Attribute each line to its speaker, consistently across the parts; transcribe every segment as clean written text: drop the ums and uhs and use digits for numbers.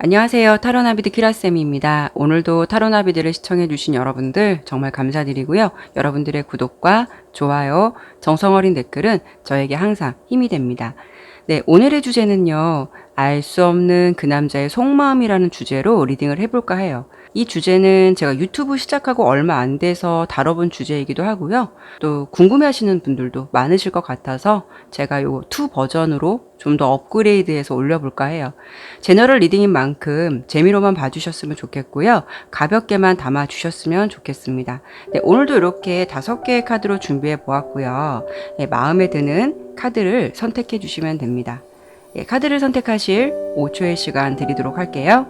Speaker 1: 안녕하세요. 타로나비드 키라쌤입니다. 오늘도 타로나비드를 시청해주신 여러분들 정말 감사드리고요. 여러분들의 구독과 좋아요, 정성어린 댓글은 저에게 항상 힘이 됩니다. 네, 오늘의 주제는요. 알 수 없는 그 남자의 속마음이라는 주제로 리딩을 해볼까 해요. 이 주제는 제가 유튜브 시작하고 얼마 안 돼서 다뤄본 주제이기도 하고요. 또 궁금해하시는 분들도 많으실 것 같아서 제가 요 2 버전으로 좀 더 업그레이드해서 올려볼까 해요. 제너럴 리딩인 만큼 재미로만 봐주셨으면 좋겠고요. 가볍게만 담아주셨으면 좋겠습니다. 네, 오늘도 이렇게 5개의 카드로 준비해 보았고요. 네, 마음에 드는 카드를 선택해 주시면 됩니다. 네, 카드를 선택하실 5초의 시간 드리도록 할게요.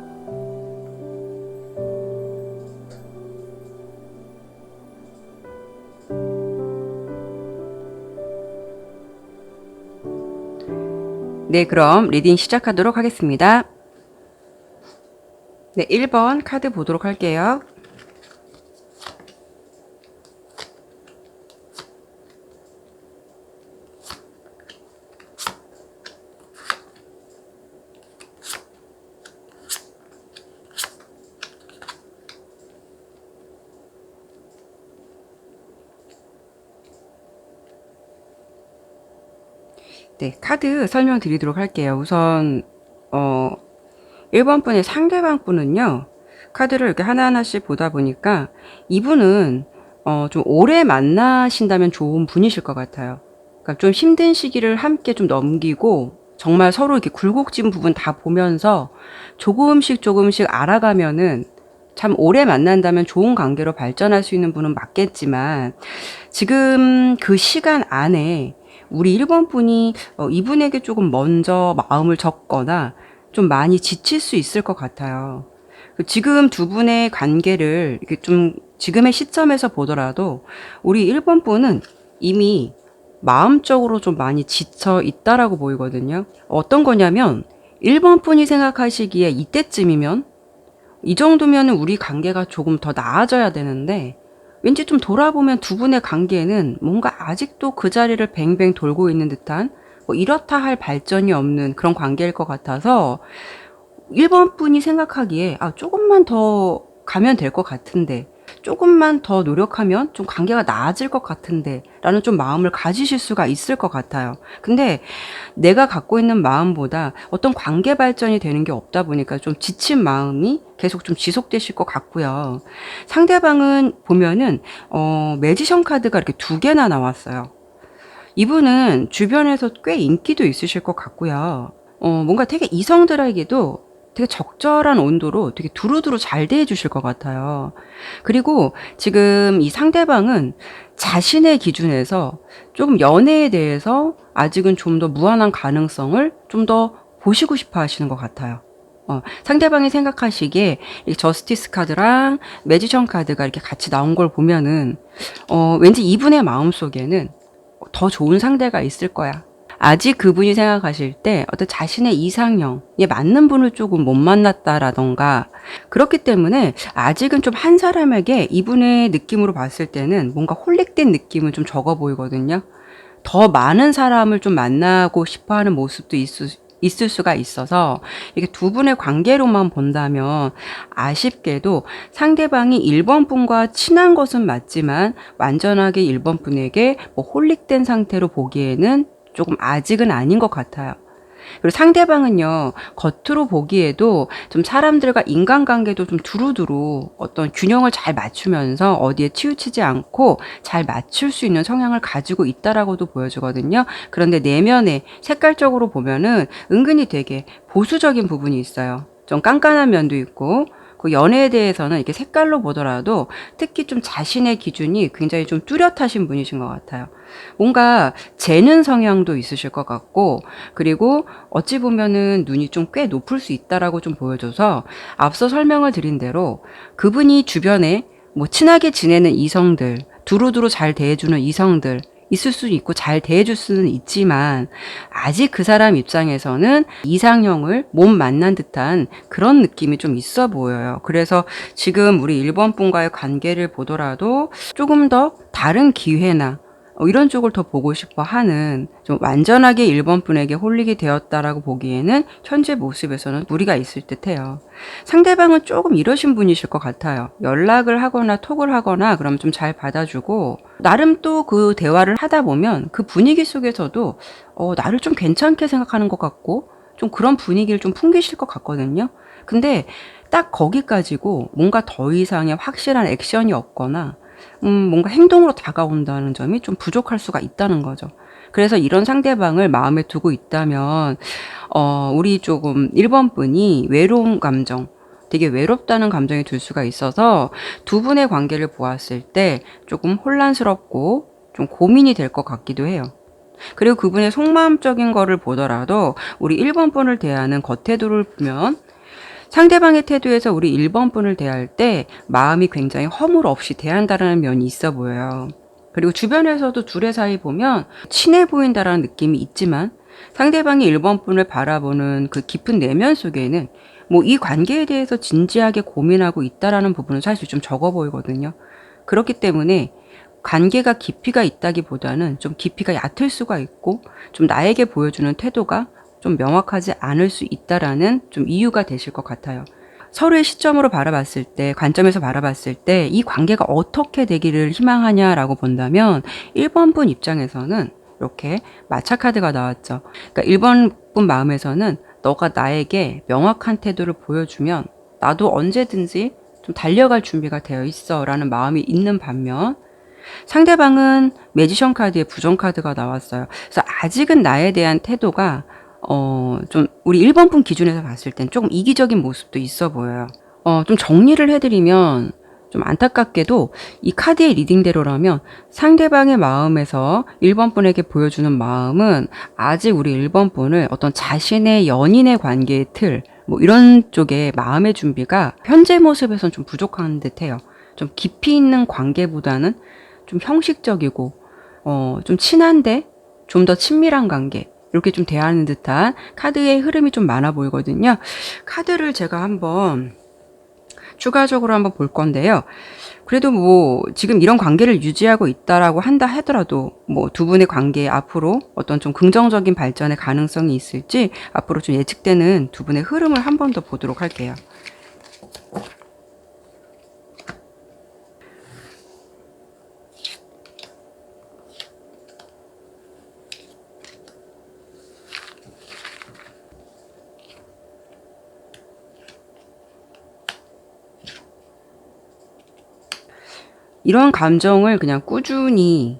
Speaker 1: 네, 그럼 리딩 시작하도록 하겠습니다. 네, 1번 카드 보도록 할게요. 네, 카드 설명드리도록 할게요. 우선 1번 분의 상대방 분은요. 카드를 이렇게 하나하나씩 보다 보니까 이분은 좀 오래 만나신다면 좋은 분이실 것 같아요. 그러니까 좀 힘든 시기를 함께 좀 넘기고 정말 서로 이렇게 굴곡진 부분 다 보면서 조금씩 알아가면은 참 오래 만난다면 좋은 관계로 발전할 수 있는 분은 맞겠지만 지금 그 시간 안에 우리 1번 분이 이분에게 조금 먼저 마음을 접거나 좀 많이 지칠 수 있을 것 같아요. 지금 두 분의 관계를 이렇게 좀 지금의 시점에서 보더라도 우리 1번 분은 이미 마음적으로 좀 많이 지쳐 있다라고 보이거든요. 어떤 거냐면 1번 분이 생각하시기에 이때쯤이면 이 정도면 우리 관계가 조금 더 나아져야 되는데 왠지 좀 돌아보면 두 분의 관계는 뭔가 아직도 그 자리를 뱅뱅 돌고 있는 듯한 뭐 이렇다 할 발전이 없는 그런 관계일 것 같아서 1번 분이 생각하기에 조금만 더 가면 될 것 같은데 조금만 더 노력하면 좀 관계가 나아질 것 같은데 라는 좀 마음을 가지실 수가 있을 것 같아요. 근데 내가 갖고 있는 마음보다 어떤 관계 발전이 되는 게 없다 보니까 좀 지친 마음이 계속 좀 지속되실 것 같고요. 상대방은 보면은 매지션 카드가 이렇게 2개나 나왔어요. 이분은 주변에서 꽤 인기도 있으실 것 같고요. 뭔가 되게 이성들에게도 되게 적절한 온도로 되게 두루두루 잘 대해 주실 것 같아요. 그리고 지금 이 상대방은 자신의 기준에서 조금 연애에 대해서 아직은 좀 더 무한한 가능성을 좀 더 보시고 싶어 하시는 것 같아요. 상대방이 생각하시기에 이 저스티스 카드랑 매지션 카드가 이렇게 같이 나온 걸 보면은 왠지 이분의 마음속에는 더 좋은 상대가 있을 거야. 아직 그분이 생각하실 때 어떤 자신의 이상형에 맞는 분을 조금 못 만났다라던가 그렇기 때문에 아직은 좀 한 사람에게 이분의 느낌으로 봤을 때는 뭔가 홀릭된 느낌은 좀 적어 보이거든요. 더 많은 사람을 좀 만나고 싶어 하는 모습도 있을 수가 있어서 이게 두 분의 관계로만 본다면 아쉽게도 상대방이 1번 분과 친한 것은 맞지만 완전하게 1번 분에게 뭐 홀릭된 상태로 보기에는 조금 아직은 아닌 것 같아요. 그리고 상대방은요, 겉으로 보기에도 좀 사람들과 인간관계도 좀 두루두루 어떤 균형을 잘 맞추면서 어디에 치우치지 않고 잘 맞출 수 있는 성향을 가지고 있다라고도 보여주거든요. 그런데 내면에 색깔적으로 보면은 은근히 되게 보수적인 부분이 있어요. 좀 깐깐한 면도 있고, 그 연애에 대해서는 이렇게 색깔로 보더라도 특히 좀 자신의 기준이 굉장히 좀 뚜렷하신 분이신 것 같아요. 뭔가 재는 성향도 있으실 것 같고, 그리고 어찌 보면은 눈이 좀 꽤 높을 수 있다라고 좀 보여줘서 앞서 설명을 드린 대로 그분이 주변에 뭐 친하게 지내는 이성들, 두루두루 잘 대해주는 이성들 있을 수는 있고 잘 대해줄 수는 있지만 아직 그 사람 입장에서는 이상형을 못 만난 듯한 그런 느낌이 좀 있어 보여요. 그래서 지금 우리 1번 분과의 관계를 보더라도 조금 더 다른 기회나 이런 쪽을 더 보고 싶어 하는, 좀 완전하게 1번 분에게 홀리게 되었다라고 보기에는 현재 모습에서는 무리가 있을 듯해요. 상대방은 조금 이러신 분이실 것 같아요. 연락을 하거나 톡을 하거나 그럼 좀 잘 받아주고, 나름 또 그 대화를 하다 보면 그 분위기 속에서도 나를 좀 괜찮게 생각하는 것 같고 좀 그런 분위기를 좀 풍기실 것 같거든요. 근데 딱 거기까지고 뭔가 더 이상의 확실한 액션이 없거나 뭔가 행동으로 다가온다는 점이 좀 부족할 수가 있다는 거죠. 그래서 이런 상대방을 마음에 두고 있다면 우리 조금 1번 분이 외로운 감정, 되게 외롭다는 감정이 들 수가 있어서 두 분의 관계를 보았을 때 조금 혼란스럽고 좀 고민이 될 것 같기도 해요. 그리고 그분의 속마음적인 거를 보더라도 우리 1번 분을 대하는 겉태도를 보면 상대방의 태도에서 우리 1번 분을 대할 때 마음이 굉장히 허물 없이 대한다라는 면이 있어 보여요. 그리고 주변에서도 둘의 사이 보면 친해 보인다라는 느낌이 있지만 상대방이 1번 분을 바라보는 그 깊은 내면 속에는 뭐 이 관계에 대해서 진지하게 고민하고 있다라는 부분은 사실 좀 적어 보이거든요. 그렇기 때문에 관계가 깊이가 있다기보다는 좀 깊이가 얕을 수가 있고 좀 나에게 보여주는 태도가 좀 명확하지 않을 수 있다라는 좀 이유가 되실 것 같아요. 서로의 시점으로 바라봤을 때, 관점에서 바라봤을 때 이 관계가 어떻게 되기를 희망하냐라고 본다면 1번 분 입장에서는 이렇게 마차 카드가 나왔죠. 그러니까 1번 분 마음에서는 너가 나에게 명확한 태도를 보여주면 나도 언제든지 좀 달려갈 준비가 되어 있어 라는 마음이 있는 반면 상대방은 매지션 카드에 부정 카드가 나왔어요. 그래서 아직은 나에 대한 태도가 좀 우리 1번 분 기준에서 봤을 땐 조금 이기적인 모습도 있어 보여요. 좀 정리를 해드리면 좀 안타깝게도 이 카드의 리딩대로라면 상대방의 마음에서 1번 분에게 보여주는 마음은 아직 우리 1번 분을 어떤 자신의 연인의 관계의 틀, 뭐 이런 쪽에 마음의 준비가 현재 모습에선 좀 부족한 듯해요. 좀 깊이 있는 관계보다는 좀 형식적이고, 좀 친한데 좀 더 친밀한 관계. 이렇게 좀 대하는 듯한 카드의 흐름이 좀 많아 보이거든요. 카드를 제가 한번 추가적으로 한번 볼 건데요. 그래도 뭐 지금 이런 관계를 유지하고 있다라고 한다 하더라도 뭐 두 분의 관계 앞으로 어떤 좀 긍정적인 발전의 가능성이 있을지 앞으로 좀 예측되는 두 분의 흐름을 한 번 더 보도록 할게요. 이런 감정을 그냥 꾸준히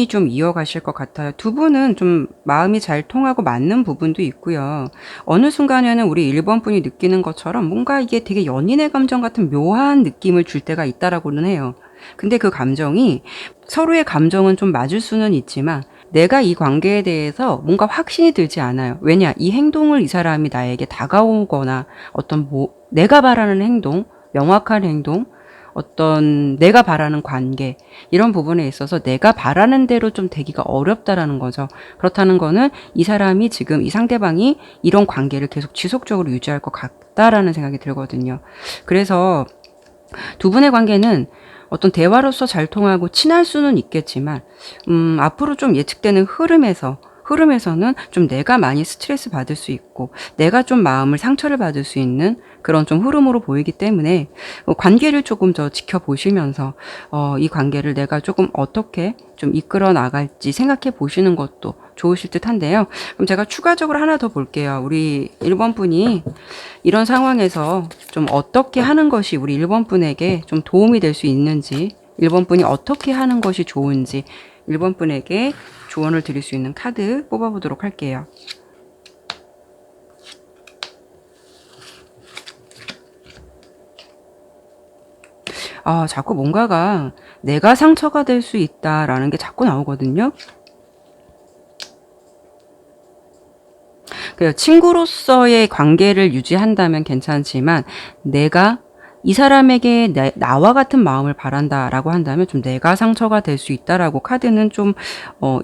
Speaker 1: 좀 이어가실 것 같아요. 두 분은 좀 마음이 잘 통하고 맞는 부분도 있고요. 어느 순간에는 우리 1번 분이 느끼는 것처럼 뭔가 이게 되게 연인의 감정 같은 묘한 느낌을 줄 때가 있다라고는 해요. 근데 그 감정이 서로의 감정은 좀 맞을 수는 있지만 내가 이 관계에 대해서 뭔가 확신이 들지 않아요. 왜냐? 이 행동을 이 사람이 나에게 다가오거나 어떤 내가 바라는 행동, 명확한 행동, 어떤 내가 바라는 관계 이런 부분에 있어서 내가 바라는 대로 좀 되기가 어렵다라는 거죠. 그렇다는 거는 이 사람이 지금 이 상대방이 이런 관계를 계속 지속적으로 유지할 것 같다라는 생각이 들거든요. 그래서 두 분의 관계는 어떤 대화로서 잘 통하고 친할 수는 있겠지만 앞으로 좀 예측되는 흐름에서는 좀 내가 많이 스트레스 받을 수 있고 내가 좀 마음을 상처를 받을 수 있는 그런 좀 흐름으로 보이기 때문에 관계를 조금 더 지켜보시면서 이 관계를 내가 조금 어떻게 좀 이끌어 나갈지 생각해 보시는 것도 좋으실 듯 한데요. 그럼 제가 추가적으로 하나 더 볼게요. 우리 1번 분이 이런 상황에서 좀 어떻게 하는 것이 우리 1번 분에게 좀 도움이 될 수 있는지, 1번 분이 어떻게 하는 것이 좋은지 1번 분에게 조언을 드릴 수 있는 카드 뽑아보도록 할게요. 자꾸 뭔가가 내가 상처가 될 수 있다라는 게 자꾸 나오거든요. 친구로서의 관계를 유지한다면 괜찮지만 내가 이 사람에게 나와 같은 마음을 바란다라고 한다면 좀 내가 상처가 될 수 있다라고 카드는 좀,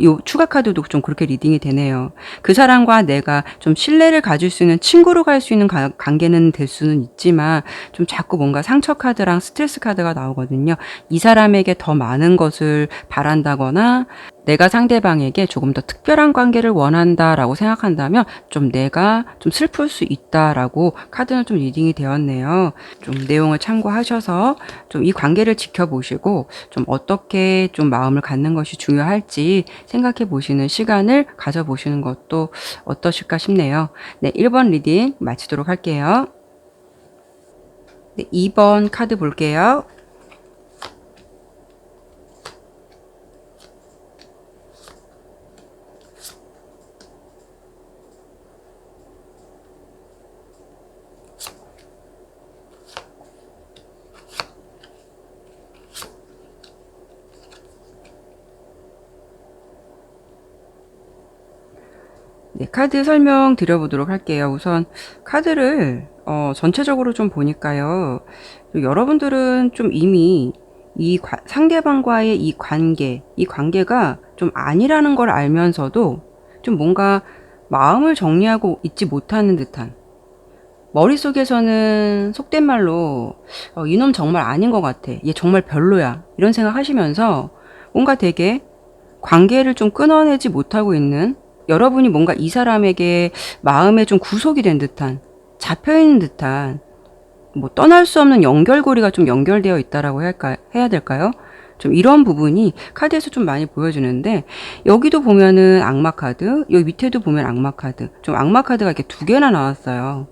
Speaker 1: 요 추가 카드도 좀 그렇게 리딩이 되네요. 그 사람과 내가 좀 신뢰를 가질 수 있는 친구로 갈 수 있는 관계는 될 수는 있지만 좀 자꾸 뭔가 상처 카드랑 스트레스 카드가 나오거든요. 이 사람에게 더 많은 것을 바란다거나 내가 상대방에게 조금 더 특별한 관계를 원한다라고 생각한다면 좀 내가 좀 슬플 수 있다라고 카드는 좀 리딩이 되었네요. 좀 내용을 참고하셔서 좀 이 관계를 지켜보시고 좀 어떻게 좀 마음을 갖는 것이 중요할지 생각해 보시는 시간을 가져보시는 것도 어떠실까 싶네요. 네, 1번 리딩 마치도록 할게요. 네, 2번 카드 볼게요. 네, 카드 설명 드려보도록 할게요. 우선 카드를 전체적으로 좀 보니까요. 여러분들은 좀 이미 상대방과의 이 관계가 좀 아니라는 걸 알면서도 좀 뭔가 마음을 정리하고 있지 못하는 듯한, 머릿속에서는 속된 말로 이놈 정말 아닌 것 같아, 얘 정말 별로야, 이런 생각 하시면서 뭔가 되게 관계를 좀 끊어내지 못하고 있는, 여러분이 뭔가 이 사람에게 마음에 좀 구속이 된 듯한, 잡혀있는 듯한, 뭐 떠날 수 없는 연결고리가 좀 연결되어 있다라고 해야 될까요? 좀 이런 부분이 카드에서 좀 많이 보여주는데, 여기도 보면은 악마 카드, 여기 밑에도 보면 악마 카드, 좀 악마 카드가 이렇게 두 개나 나왔어요.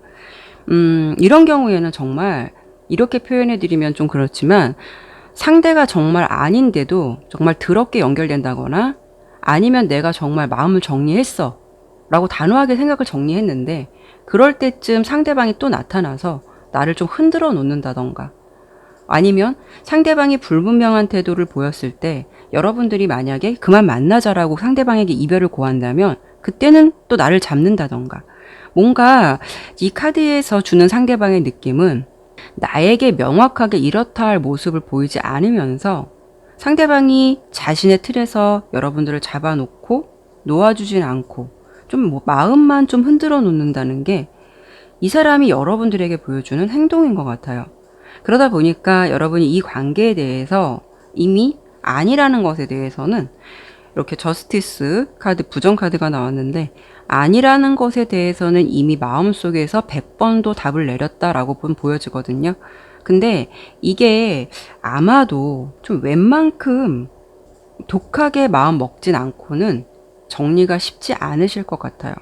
Speaker 1: 이런 경우에는 정말 이렇게 표현해드리면 좀 그렇지만, 상대가 정말 아닌데도 정말 더럽게 연결된다거나, 아니면 내가 정말 마음을 정리했어 라고 단호하게 생각을 정리했는데, 그럴 때쯤 상대방이 또 나타나서 나를 좀 흔들어 놓는다던가, 아니면 상대방이 불분명한 태도를 보였을 때 여러분들이 만약에 그만 만나자라고 상대방에게 이별을 고한다면 그때는 또 나를 잡는다던가, 뭔가 이 카드에서 주는 상대방의 느낌은 나에게 명확하게 이렇다 할 모습을 보이지 않으면서 상대방이 자신의 틀에서 여러분들을 잡아놓고 놓아주진 않고 좀 뭐 마음만 좀 흔들어 놓는다는 게 이 사람이 여러분들에게 보여주는 행동인 것 같아요. 그러다 보니까 여러분이 이 관계에 대해서 이미 아니라는 것에 대해서는, 이렇게 저스티스 카드, 부정 카드가 나왔는데, 아니라는 것에 대해서는 이미 마음속에서 100번도 답을 내렸다라고 보여지거든요. 근데 이게 아마도 좀 웬만큼 독하게 마음 먹진 않고는 정리가 쉽지 않으실 것 같아요.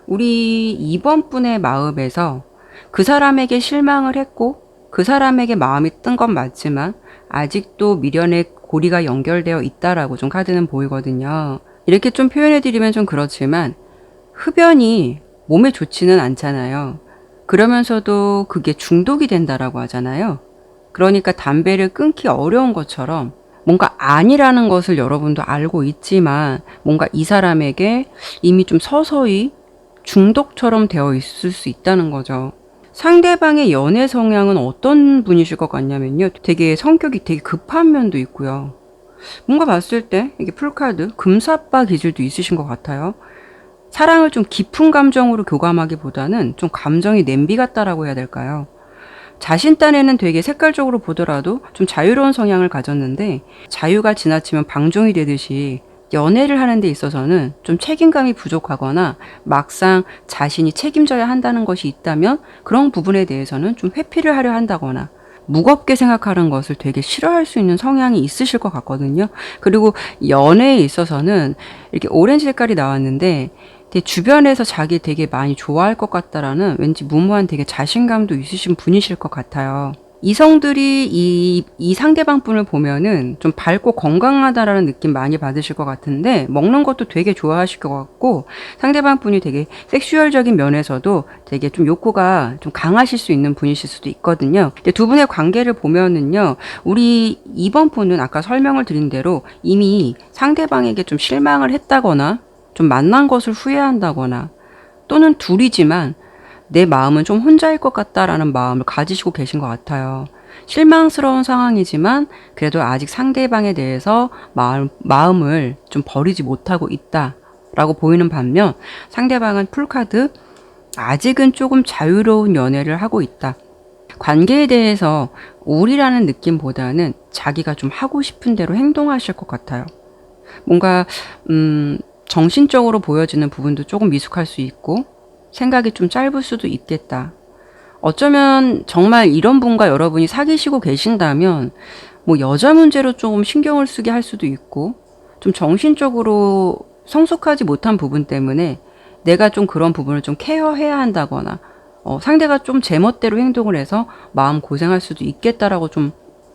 Speaker 1: 우리 2번 분의 마음에서 그 사람에게 실망을 했고 그 사람에게 마음이 뜬 건 맞지만 아직도 미련의 고리가 연결되어 있다라고 좀 카드는 보이거든요. 이렇게 좀 표현해드리면 좀 그렇지만 흡연이 몸에 좋지는 않잖아요. 그러면서도 그게 중독이 된다라고 하잖아요. 그러니까 담배를 끊기 어려운 것처럼 뭔가 아니라는 것을 여러분도 알고 있지만 뭔가 이 사람에게 이미 좀 서서히 중독처럼 되어 있을 수 있다는 거죠. 상대방의 연애 성향은 어떤 분이실 것 같냐면요. 되게 성격이 되게 급한 면도 있고요. 뭔가 봤을 때 이게 풀카드, 금사빠 기질도 있으신 것 같아요. 사랑을 좀 깊은 감정으로 교감하기보다는 좀 감정이 냄비 같다라고 해야 될까요? 자신 딴에는 되게 색깔적으로 보더라도 좀 자유로운 성향을 가졌는데, 자유가 지나치면 방종이 되듯이 연애를 하는 데 있어서는 좀 책임감이 부족하거나 막상 자신이 책임져야 한다는 것이 있다면 그런 부분에 대해서는 좀 회피를 하려 한다거나 무겁게 생각하는 것을 되게 싫어할 수 있는 성향이 있으실 것 같거든요. 그리고 연애에 있어서는 이렇게 오렌지 색깔이 나왔는데 되게 주변에서 자기 되게 많이 좋아할 것 같다라는 왠지 무모한 되게 자신감도 있으신 분이실 것 같아요. 이성들이 이 상대방 분을 보면은 좀 밝고 건강하다라는 느낌 많이 받으실 것 같은데, 먹는 것도 되게 좋아하실 것 같고, 상대방 분이 되게 섹슈얼적인 면에서도 되게 좀 욕구가 좀 강하실 수 있는 분이실 수도 있거든요. 근데 두 분의 관계를 보면은요, 우리 2번 분은 아까 설명을 드린 대로 이미 상대방에게 좀 실망을 했다거나, 좀 만난 것을 후회한다거나, 또는 둘이지만 내 마음은 좀 혼자일 것 같다라는 마음을 가지시고 계신 것 같아요. 실망스러운 상황이지만 그래도 아직 상대방에 대해서 마음을 좀 버리지 못하고 있다라고 보이는 반면, 상대방은 풀카드 아직은 조금 자유로운 연애를 하고 있다. 관계에 대해서 우리라는 느낌보다는 자기가 좀 하고 싶은 대로 행동하실 것 같아요. 뭔가 정신적으로 보여지는 부분도 조금 미숙할 수 있고 생각이 좀 짧을 수도 있겠다. 어쩌면 정말 이런 분과 여러분이 사귀시고 계신다면 뭐 여자 문제로 조금 신경을 쓰게 할 수도 있고, 좀 정신적으로 성숙하지 못한 부분 때문에 내가 좀 그런 부분을 좀 케어해야 한다거나, 상대가 좀 제멋대로 행동을 해서 마음 고생할 수도 있겠다라고 좀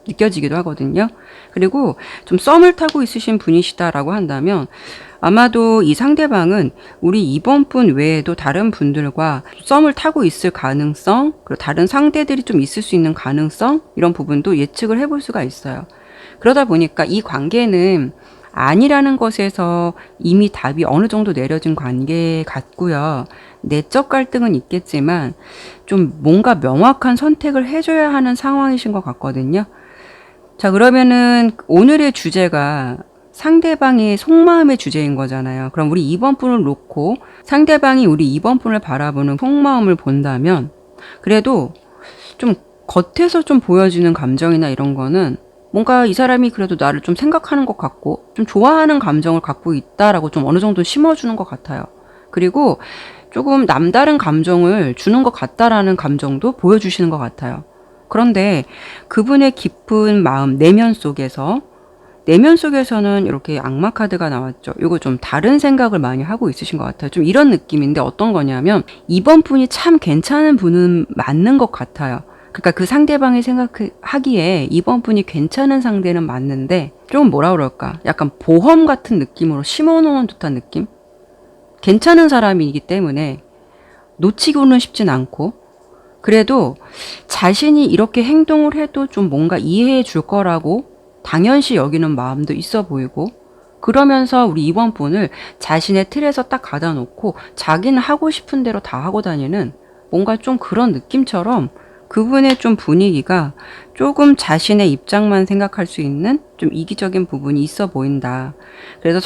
Speaker 1: 느껴지기도 하거든요. 그리고 좀 썸을 타고 있으신 분이시다라고 한다면 아마도 이 상대방은 우리 이번 분 외에도 다른 분들과 썸을 타고 있을 가능성, 그리고 다른 상대들이 좀 있을 수 있는 가능성, 이런 부분도 예측을 해볼 수가 있어요. 그러다 보니까 이 관계는 아니라는 것에서 이미 답이 어느 정도 내려진 관계 같고요. 내적 갈등은 있겠지만 좀 뭔가 명확한 선택을 해줘야 하는 상황이신 것 같거든요. 자, 그러면은 오늘의 주제가 상대방의 속마음의 주제인 거잖아요. 그럼 우리 2번 분을 놓고 상대방이 우리 2번 분을 바라보는 속마음을 본다면, 그래도 좀 겉에서 좀 보여지는 감정이나 이런 거는 뭔가 이 사람이 그래도 나를 좀 생각하는 것 같고 좀 좋아하는 감정을 갖고 있다라고 좀 어느 정도 심어주는 것 같아요. 그리고 조금 남다른 감정을 주는 것 같다라는 감정도 보여주시는 것 같아요. 그런데 그분의 깊은 마음, 내면 속에서는 이렇게 악마 카드가 나왔죠. 이거 좀 다른 생각을 많이 하고 있으신 것 같아요. 좀 이런 느낌인데, 어떤 거냐면 이번 분이 참 괜찮은 분은 맞는 것 같아요. 그러니까 그 상대방이 생각하기에 이번 분이 괜찮은 상대는 맞는데, 좀 뭐라 그럴까, 약간 보험 같은 느낌으로 심어놓은 듯한 느낌? 괜찮은 사람이기 때문에 놓치고는 싶진 않고, 그래도 자신이 이렇게 행동을 해도 좀 뭔가 이해해 줄 거라고 당연시 여기는 마음도 있어 보이고, 그러면서 우리 이번 분을 자신의 틀에서 딱 가다 놓고 자기는 하고 싶은 대로 다 하고 다니는, 뭔가 좀 그런 느낌처럼 그분의 좀 분위기가 조금 자신의 입장만 생각할 수 있는 좀 이기적인 부분이 있어 보인다. 그래서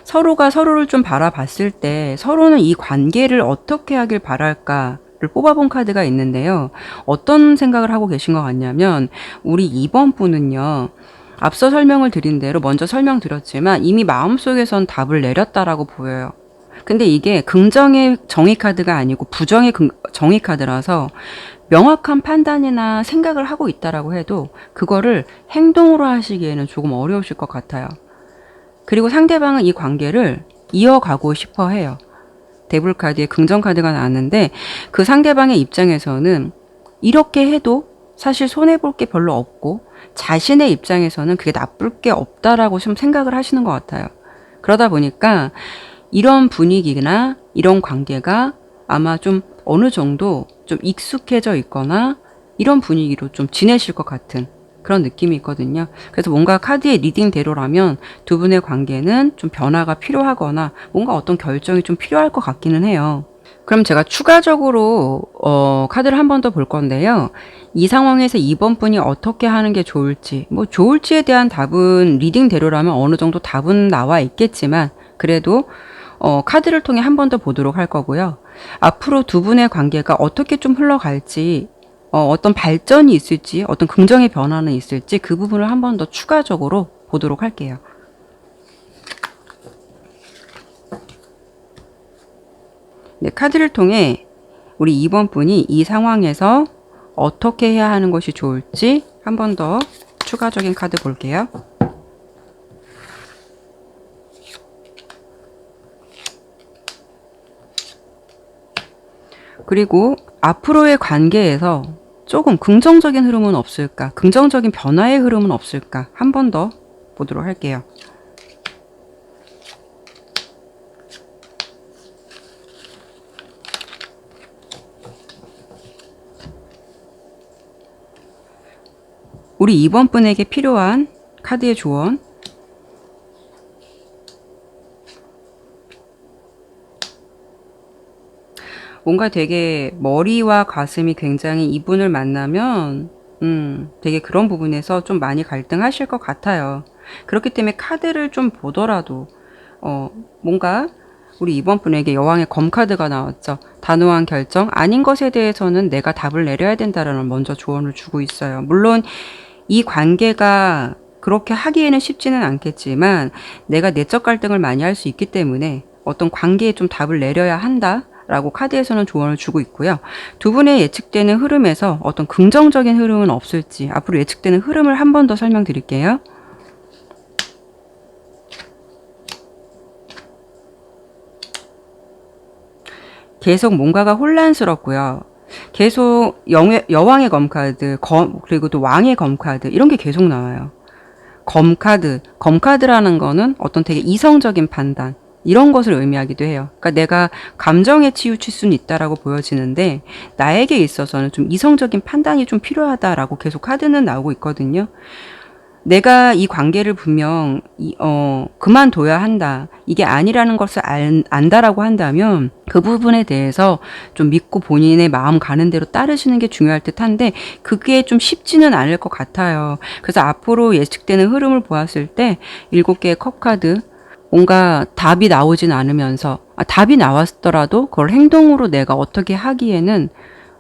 Speaker 1: 서로가 서로를 좀 바라봤을 때 서로는 이 관계를 어떻게 하길 바랄까 를 뽑아본 카드가 있는데요. 어떤 생각을 하고 계신 것 같냐면, 우리 2번 분은요, 앞서 설명을 드린 대로 먼저 설명드렸지만 이미 마음속에선 답을 내렸다라고 보여요. 근데 이게 긍정의 정의 카드가 아니고 부정의 정의 카드라서 명확한 판단이나 생각을 하고 있다라고 해도 그거를 행동으로 하시기에는 조금 어려우실 것 같아요. 그리고 상대방은 이 관계를 이어가고 싶어 해요. 데블 카드에 긍정 카드가 나왔는데, 그 상대방의 입장에서는 이렇게 해도 사실 손해볼 게 별로 없고 자신의 입장에서는 그게 나쁠 게 없다라고 좀 생각을 하시는 것 같아요. 그러다 보니까 이런 분위기나 이런 관계가 아마 좀 어느 정도 좀 익숙해져 있거나 이런 분위기로 좀 지내실 것 같은 그런 느낌이 있거든요. 그래서 뭔가 카드의 리딩대로라면 두 분의 관계는 좀 변화가 필요하거나 뭔가 어떤 결정이 좀 필요할 것 같기는 해요. 그럼 제가 추가적으로 카드를 한 번 더 볼 건데요. 이 상황에서 2번 분이 어떻게 하는 게 좋을지, 뭐 좋을지에 대한 답은 리딩대로라면 어느 정도 답은 나와 있겠지만, 그래도 카드를 통해 한 번 더 보도록 할 거고요. 앞으로 두 분의 관계가 어떻게 좀 흘러갈지, 어떤 발전이 있을지, 어떤 긍정의 변화는 있을지, 그 부분을 한 번 더 추가적으로 보도록 할게요. 네, 카드를 통해 우리 2번 분이 이 상황에서 어떻게 해야 하는 것이 좋을지 한 번 더 추가적인 카드 볼게요. 그리고 앞으로의 관계에서 조금 긍정적인 흐름은 없을까? 긍정적인 변화의 흐름은 없을까? 한 번 더 보도록 할게요. 우리 2번 분에게 필요한 카드의 조언. 뭔가 되게 머리와 가슴이 굉장히 이분을 만나면 되게 그런 부분에서 좀 많이 갈등하실 것 같아요. 그렇기 때문에 카드를 좀 보더라도 뭔가 우리 이번 분에게 여왕의 검카드가 나왔죠. 단호한 결정 아닌 것에 대해서는 내가 답을 내려야 된다라는 먼저 조언을 주고 있어요. 물론 이 관계가 그렇게 하기에는 쉽지는 않겠지만 내가 내적 갈등을 많이 할 수 있기 때문에 어떤 관계에 좀 답을 내려야 한다. 라고 카드에서는 조언을 주고 있고요. 두 분의 예측되는 흐름에서 어떤 긍정적인 흐름은 없을지 앞으로 예측되는 흐름을 한 번 더 설명드릴게요. 계속 뭔가가 혼란스럽고요. 계속 여왕의 검카드, 그리고 또 왕의 검카드 이런 게 계속 나와요. 검카드라는 거는 어떤 되게 이성적인 판단 이런 것을 의미하기도 해요. 그러니까 내가 감정에 치우칠 수는 있다라고 보여지는데 나에게 있어서는 좀 이성적인 판단이 좀 필요하다라고 계속 카드는 나오고 있거든요. 내가 이 관계를 분명 그만둬야 한다. 이게 아니라는 것을 안다라고 한다면 그 부분에 대해서 좀 믿고 본인의 마음 가는 대로 따르시는 게 중요할 듯한데 그게 좀 쉽지는 않을 것 같아요. 그래서 앞으로 예측되는 흐름을 보았을 때 7개의 컵카드 뭔가 답이 나오진 않으면서 답이 나왔더라도 그걸 행동으로 내가 어떻게 하기에는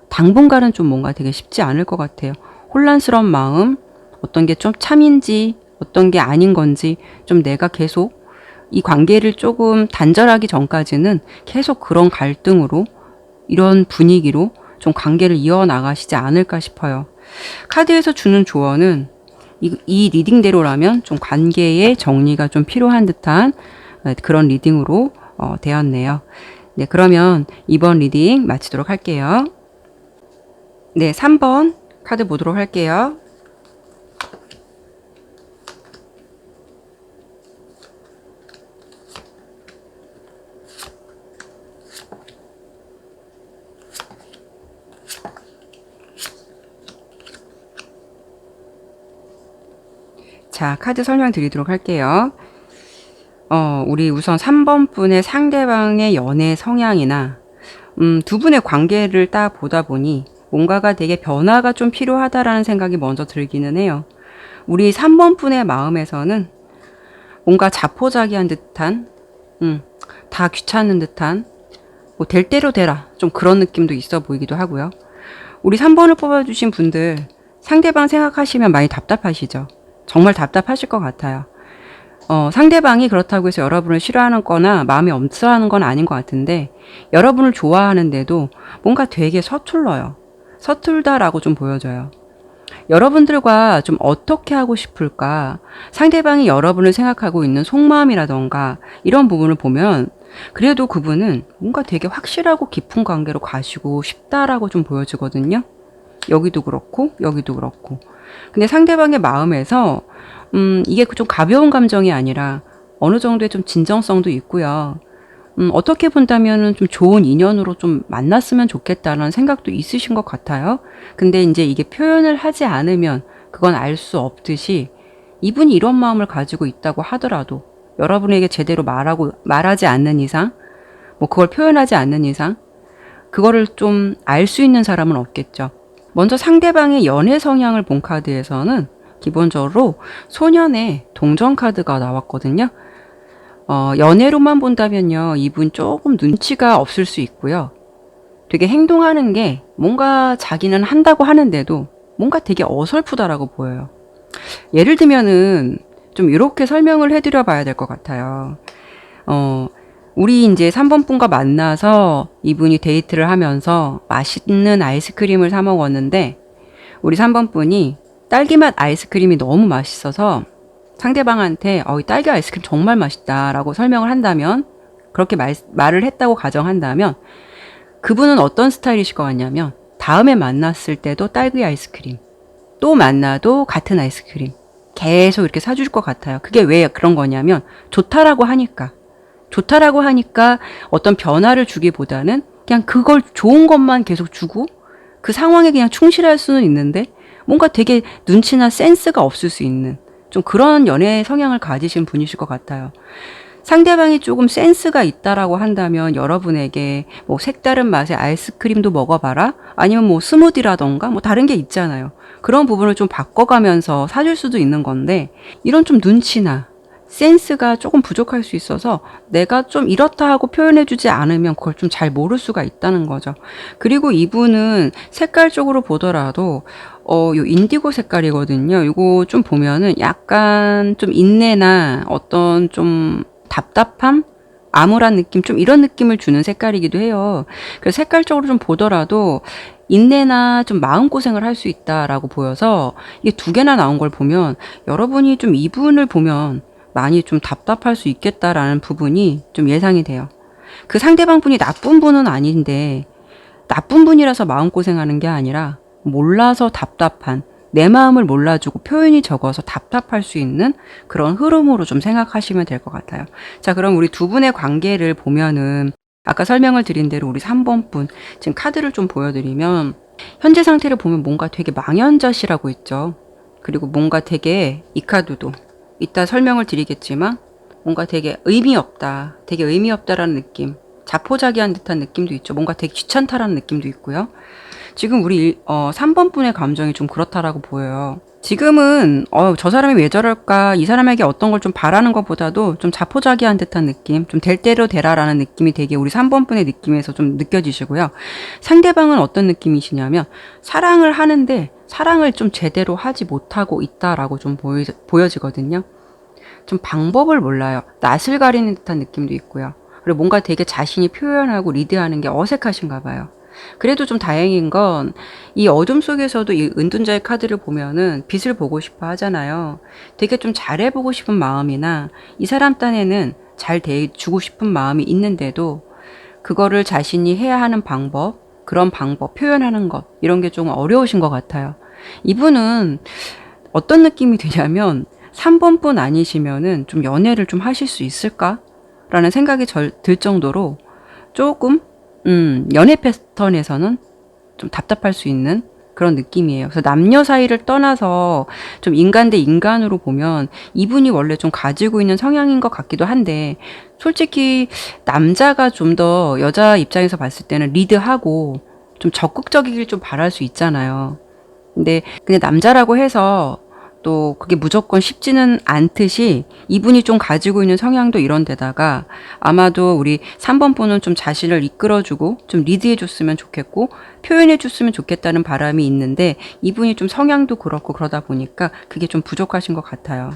Speaker 1: 당분간은 좀 뭔가 되게 쉽지 않을 것 같아요. 혼란스러운 마음 어떤 게 좀 참인지 어떤 게 아닌 건지 좀 내가 계속 이 관계를 조금 단절하기 전까지는 계속 그런 갈등으로 이런 분위기로 좀 관계를 이어나가시지 않을까 싶어요. 카드에서 주는 조언은 이 리딩대로라면 좀 관계의 정리가 좀 필요한 듯한 그런 리딩으로 되었네요. 네, 그러면 이번 리딩 마치도록 할게요. 네, 3번 카드 보도록 할게요. 자, 카드 설명드리도록 할게요. 우리 우선 3번 분의 상대방의 연애 성향이나 두 분의 관계를 딱 보다 보니 뭔가가 되게 변화가 좀 필요하다라는 생각이 먼저 들기는 해요. 우리 3번 분의 마음에서는 뭔가 자포자기한 듯한, 다 귀찮은 듯한, 뭐 될 대로 되라 좀 그런 느낌도 있어 보이기도 하고요. 우리 3번을 뽑아주신 분들 상대방 생각하시면 많이 답답하시죠. 정말 답답하실 것 같아요. 상대방이 그렇다고 해서 여러분을 싫어하는 거나 마음에 없어하는 건 아닌 것 같은데 여러분을 좋아하는데도 뭔가 되게 서툴러요. 서툴다라고 좀 보여져요. 여러분들과 좀 어떻게 하고 싶을까? 상대방이 여러분을 생각하고 있는 속마음이라던가 이런 부분을 보면 그래도 그분은 뭔가 되게 확실하고 깊은 관계로 가시고 싶다라고 좀 보여지거든요. 여기도 그렇고 여기도 그렇고. 근데 상대방의 마음에서 이게 좀 가벼운 감정이 아니라 어느 정도의 좀 진정성도 있고요. 어떻게 본다면은 좀 좋은 인연으로 좀 만났으면 좋겠다는 생각도 있으신 것 같아요. 근데 이제 이게 표현을 하지 않으면 그건 알 수 없듯이 이분이 이런 마음을 가지고 있다고 하더라도 여러분에게 제대로 말하지 않는 이상, 뭐 그걸 표현하지 않는 이상, 그거를 좀 알 수 있는 사람은 없겠죠. 먼저 상대방의 연애 성향을 본 카드에서는 기본적으로 소년의 동전 카드가 나왔거든요. 연애로만 본다면요, 이분 조금 눈치가 없을 수 있고요. 되게 행동하는 게 뭔가 자기는 한다고 하는데도 뭔가 되게 어설프다라고 보여요. 예를 들면은 좀 이렇게 설명을 해드려 봐야 될 것 같아요. 우리 이제 3번 분과 만나서 이분이 데이트를 하면서 맛있는 아이스크림을 사 먹었는데 우리 3번 분이 딸기맛 아이스크림이 너무 맛있어서 상대방한테 이 딸기 아이스크림 정말 맛있다라고 설명을 한다면 그렇게 말을 했다고 가정한다면 그분은 어떤 스타일이실 것 같냐면 다음에 만났을 때도 딸기 아이스크림 또 만나도 같은 아이스크림 계속 이렇게 사줄 것 같아요. 그게 왜 그런 거냐면 좋다라고 하니까 어떤 변화를 주기보다는 그냥 그걸 좋은 것만 계속 주고 그 상황에 그냥 충실할 수는 있는데 뭔가 되게 눈치나 센스가 없을 수 있는 좀 그런 연애 성향을 가지신 분이실 것 같아요. 상대방이 조금 센스가 있다라고 한다면 여러분에게 뭐 색다른 맛의 아이스크림도 먹어봐라? 아니면 뭐 스무디라던가 뭐 다른 게 있잖아요. 그런 부분을 좀 바꿔가면서 사줄 수도 있는 건데, 이런 좀 눈치나 센스가 조금 부족할 수 있어서 내가 좀 이렇다 하고 표현해주지 않으면 그걸 좀 잘 모를 수가 있다는 거죠. 그리고 이분은 색깔적으로 보더라도 요 인디고 색깔이거든요. 이거 좀 보면은 약간 좀 인내나 어떤 좀 답답함? 암울한 느낌? 좀 이런 느낌을 주는 색깔이기도 해요. 그래서 색깔적으로 좀 보더라도 인내나 좀 마음고생을 할 수 있다라고 보여서, 이게 두 개나 나온 걸 보면 여러분이 좀 이분을 보면 많이 좀 답답할 수 있겠다라는 부분이 좀 예상이 돼요. 그 상대방 분이 나쁜 분은 아닌데, 나쁜 분이라서 마음고생하는 게 아니라 몰라서 답답한, 내 마음을 몰라주고 표현이 적어서 답답할 수 있는 그런 흐름으로 좀 생각하시면 될 것 같아요. 자, 그럼 우리 두 분의 관계를 보면은 아까 설명을 드린 대로 우리 3번 분, 지금 카드를 좀 보여드리면 현재 상태를 보면 뭔가 되게 망연자실하고 있죠. 그리고 뭔가 되게, 이 카드도 이따 설명을 드리겠지만 뭔가 되게 의미 없다라는 느낌, 자포자기한 듯한 느낌도 있죠. 뭔가 되게 귀찮다라는 느낌도 있고요. 지금 우리 3번 분의 감정이 좀 그렇다라고 보여요. 지금은 저 사람이 왜 저럴까, 이 사람에게 어떤 걸 좀 바라는 것보다도 좀 자포자기한 듯한 느낌, 좀 될 대로 되라라는 느낌이 되게 우리 3번 분의 느낌에서 좀 느껴지시고요. 상대방은 어떤 느낌이시냐면 사랑을 하는데 사랑을 좀 제대로 하지 못하고 있다라고 좀 보여지거든요. 좀 방법을 몰라요. 낯을 가리는 듯한 느낌도 있고요. 그리고 뭔가 되게 자신이 표현하고 리드하는 게 어색하신가 봐요. 그래도 좀 다행인 건 이 어둠 속에서도 이 은둔자의 카드를 보면은 빛을 보고 싶어 하잖아요. 되게 좀 잘해보고 싶은 마음이나 이 사람 딴에는 잘 대해주고 싶은 마음이 있는데도 그거를 자신이 해야 하는 방법, 그런 방법, 표현하는 것, 이런 게 좀 어려우신 것 같아요. 이분은 어떤 느낌이 드냐면 3번 분 아니시면은 좀 연애를 좀 하실 수 있을까? 라는 생각이 들 정도로 조금 연애 패턴에서는 좀 답답할 수 있는 그런 느낌이에요. 그래서 남녀 사이를 떠나서 좀 인간 대 인간으로 보면 이분이 원래 좀 가지고 있는 성향인 것 같기도 한데, 솔직히 남자가 좀 더 여자 입장에서 봤을 때는 리드하고 좀 적극적이길 좀 바랄 수 있잖아요. 근데 남자라고 해서 또 그게 무조건 쉽지는 않듯이 이분이 좀 가지고 있는 성향도 이런 데다가 아마도 우리 3번 분은 좀 자신을 이끌어주고 좀 리드해줬으면 좋겠고 표현해줬으면 좋겠다는 바람이 있는데, 이분이 좀 성향도 그렇고 그러다 보니까 그게 좀 부족하신 것 같아요.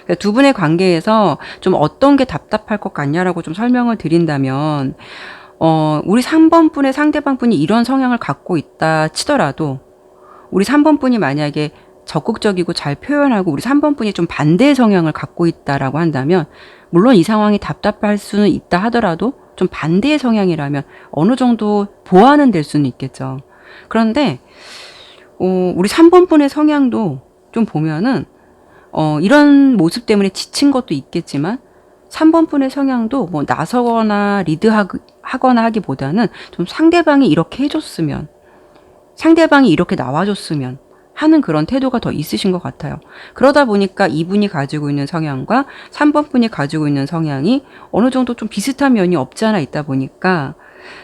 Speaker 1: 그러니까 두 분의 관계에서 좀 어떤 게 답답할 것 같냐라고 좀 설명을 드린다면, 우리 3번 분의 상대방 분이 이런 성향을 갖고 있다 치더라도 우리 3번 분이 만약에 적극적이고 잘 표현하고 우리 3번 분이 좀 반대의 성향을 갖고 있다라고 한다면, 물론 이 상황이 답답할 수는 있다 하더라도 좀 반대의 성향이라면 어느 정도 보완은 될 수는 있겠죠. 그런데 우리 3번 분의 성향도 좀 보면은 이런 모습 때문에 지친 것도 있겠지만 3번 분의 성향도 뭐 나서거나 리드하거나 하기보다는 좀 상대방이 이렇게 해줬으면, 상대방이 이렇게 나와줬으면 하는 그런 태도가 더 있으신 것 같아요. 그러다 보니까 이분이 가지고 있는 성향과 3번 분이 가지고 있는 성향이 어느 정도 좀 비슷한 면이 없지 않아 있다 보니까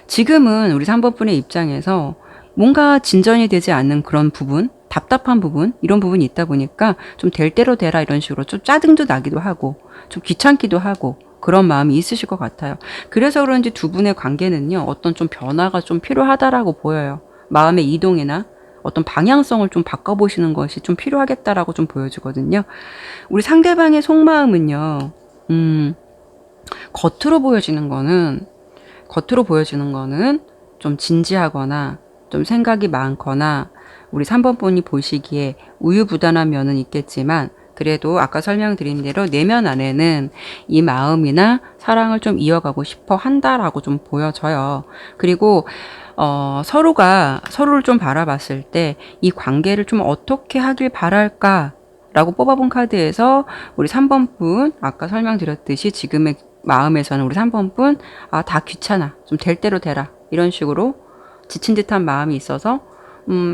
Speaker 1: 지금은 우리 3번 분의 입장에서 뭔가 진전이 되지 않는 그런 부분, 답답한 부분, 이런 부분이 있다 보니까 좀 될 대로 되라 이런 식으로 좀 짜증도 나기도 하고 좀 귀찮기도 하고 그런 마음이 있으실 것 같아요. 그래서 그런지 두 분의 관계는요, 어떤 좀 변화가 좀 필요하다라고 보여요. 마음의 이동이나 어떤 방향성을 좀 바꿔보시는 것이 좀 필요하겠다라고 좀 보여지거든요. 우리 상대방의 속마음은요, 겉으로 보여지는 거는 좀 진지하거나 좀 생각이 많거나 우리 3번 분이 보시기에 우유부단한 면은 있겠지만, 그래도 아까 설명드린 대로 내면 안에는 이 마음이나 사랑을 좀 이어가고 싶어 한다라고 좀 보여져요. 그리고 서로가 서로를 좀 바라봤을 때 이 관계를 좀 어떻게 하길 바랄까 라고 뽑아본 카드에서 우리 3번 분, 아까 설명드렸듯이 지금의 마음에서는 우리 3번 분, 다 귀찮아, 좀 될 대로 되라, 이런 식으로 지친 듯한 마음이 있어서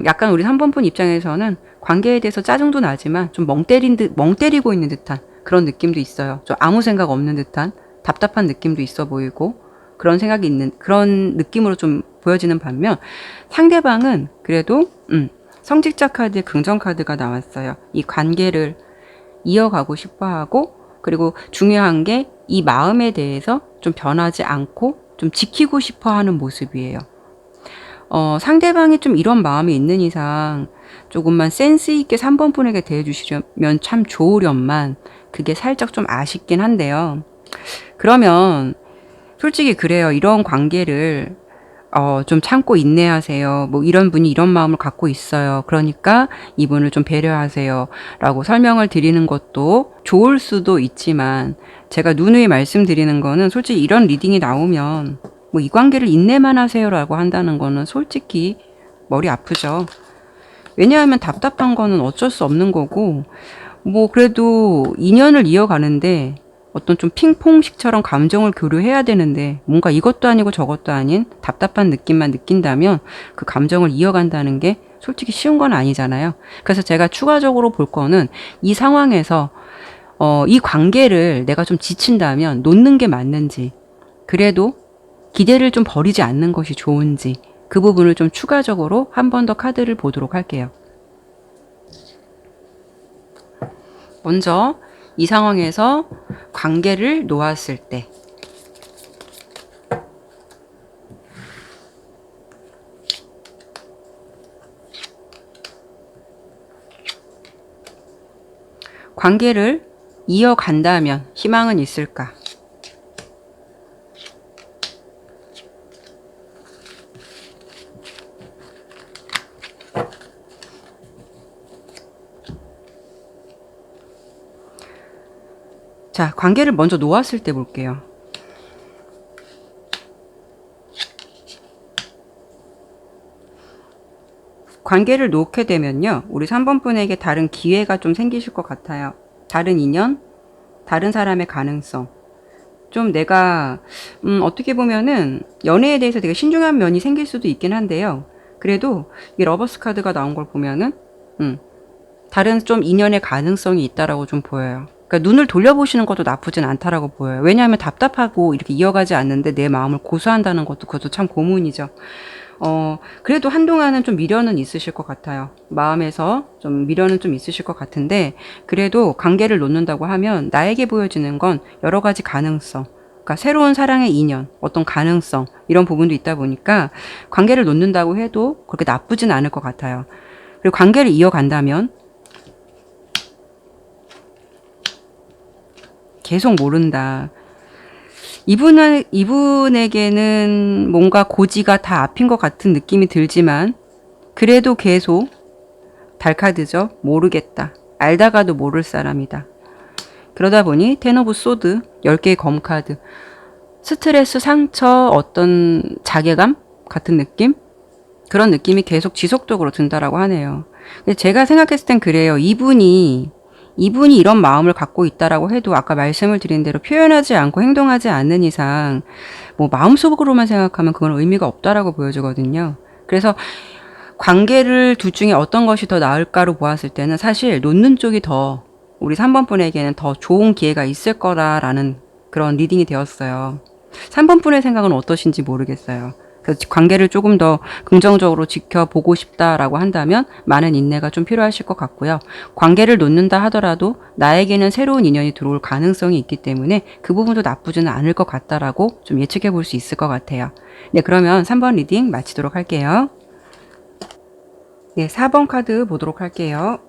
Speaker 1: 약간 우리 3번 분 입장에서는 관계에 대해서 짜증도 나지만 좀 멍 때리고 있는 듯한 그런 느낌도 있어요. 좀 아무 생각 없는 듯한 답답한 느낌도 있어 보이고 그런 생각이 있는 그런 느낌으로 좀 보여지는 반면 상대방은 그래도 성직자 카드에 긍정 카드가 나왔어요. 이 관계를 이어가고 싶어 하고 그리고 중요한 게 이 마음에 대해서 좀 변하지 않고 좀 지키고 싶어 하는 모습이에요. 상대방이 좀 이런 마음이 있는 이상 조금만 센스 있게 3번 분에게 대해주시면 참 좋으련만 그게 살짝 좀 아쉽긴 한데요. 그러면 솔직히 그래요. 이런 관계를 좀 참고 인내하세요. 뭐 이런 분이 이런 마음을 갖고 있어요. 그러니까 이분을 좀 배려하세요. 라고 설명을 드리는 것도 좋을 수도 있지만 제가 누누이 말씀드리는 거는 솔직히 이런 리딩이 나오면 뭐 이 관계를 인내만 하세요라고 한다는 거는 솔직히 머리 아프죠. 왜냐하면 답답한 거는 어쩔 수 없는 거고 뭐 그래도 인연을 이어가는데 어떤 좀 핑퐁식처럼 감정을 교류해야 되는데 뭔가 이것도 아니고 저것도 아닌 답답한 느낌만 느낀다면 그 감정을 이어간다는 게 솔직히 쉬운 건 아니잖아요. 그래서 제가 추가적으로 볼 거는 이 상황에서 이 관계를 내가 좀 지친다면 놓는 게 맞는지 그래도 기대를 좀 버리지 않는 것이 좋은지 그 부분을 좀 추가적으로 한 번 더 카드를 보도록 할게요. 먼저 이 상황에서 관계를 놓았을 때 관계를 이어간다면 희망은 있을까? 자, 관계를 먼저 놓았을 때 볼게요. 관계를 놓게 되면요. 우리 3번 분에게 다른 기회가 좀 생기실 것 같아요. 다른 인연, 다른 사람의 가능성. 좀 내가 어떻게 보면은 연애에 대해서 되게 신중한 면이 생길 수도 있긴 한데요. 그래도 이 러버스 카드가 나온 걸 보면은 다른 좀 인연의 가능성이 있다라고 좀 보여요. 그러니까 눈을 돌려보시는 것도 나쁘진 않다라고 보여요. 왜냐하면 답답하고 이렇게 이어가지 않는데 내 마음을 고수한다는 것도 그것도 참 고문이죠. 그래도 한동안은 좀 미련은 있으실 것 같아요. 마음에서 좀 미련은 좀 있으실 것 같은데, 그래도 관계를 놓는다고 하면 나에게 보여지는 건 여러 가지 가능성, 그러니까 새로운 사랑의 인연, 어떤 가능성, 이런 부분도 있다 보니까 관계를 놓는다고 해도 그렇게 나쁘진 않을 것 같아요. 그리고 관계를 이어간다면 계속 모른다. 이분에게는 뭔가 고지가 다 앞인 것 같은 느낌이 들지만 그래도 계속 달카드죠. 모르겠다. 알다가도 모를 사람이다. 그러다 보니 텐 오브 소드 10개의 검카드 스트레스, 상처, 어떤 자괴감 같은 느낌? 그런 느낌이 계속 지속적으로 든다라고 하네요. 근데 제가 생각했을 땐 그래요. 이분이 이런 마음을 갖고 있다라고 해도 아까 말씀을 드린 대로 표현하지 않고 행동하지 않는 이상 뭐 마음속으로만 생각하면 그건 의미가 없다라고 보여지거든요. 그래서 관계를 둘 중에 어떤 것이 더 나을까로 보았을 때는 사실 놓는 쪽이 더 우리 3번 분에게는 더 좋은 기회가 있을 거라라는 그런 리딩이 되었어요. 3번 분의 생각은 어떠신지 모르겠어요. 그래서 관계를 조금 더 긍정적으로 지켜보고 싶다라고 한다면 많은 인내가 좀 필요하실 것 같고요. 관계를 놓는다 하더라도 나에게는 새로운 인연이 들어올 가능성이 있기 때문에 그 부분도 나쁘지는 않을 것 같다라고 좀 예측해 볼 수 있을 것 같아요. 네, 그러면 3번 리딩 마치도록 할게요. 네, 4번 카드 보도록 할게요.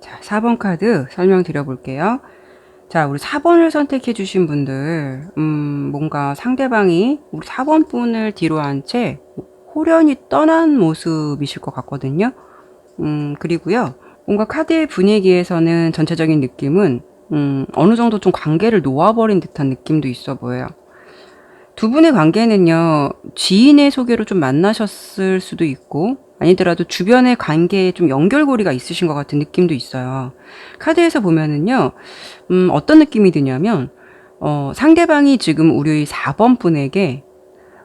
Speaker 1: 자, 4번 카드 설명드려 볼게요. 자, 우리 4번을 선택해 주신 분들, 뭔가 상대방이 우리 4번 분을 뒤로 한 채 호련히 떠난 모습이실 것 같거든요. 그리고요, 뭔가 카드의 분위기에서는 전체적인 느낌은, 어느 정도 좀 관계를 놓아버린 듯한 느낌도 있어 보여요. 두 분의 관계는요, 지인의 소개로 좀 만나셨을 수도 있고, 아니더라도 주변의 관계에 좀 연결고리가 있으신 것 같은 느낌도 있어요. 카드에서 보면은요, 어떤 느낌이 드냐면, 상대방이 지금 우리 4번 분에게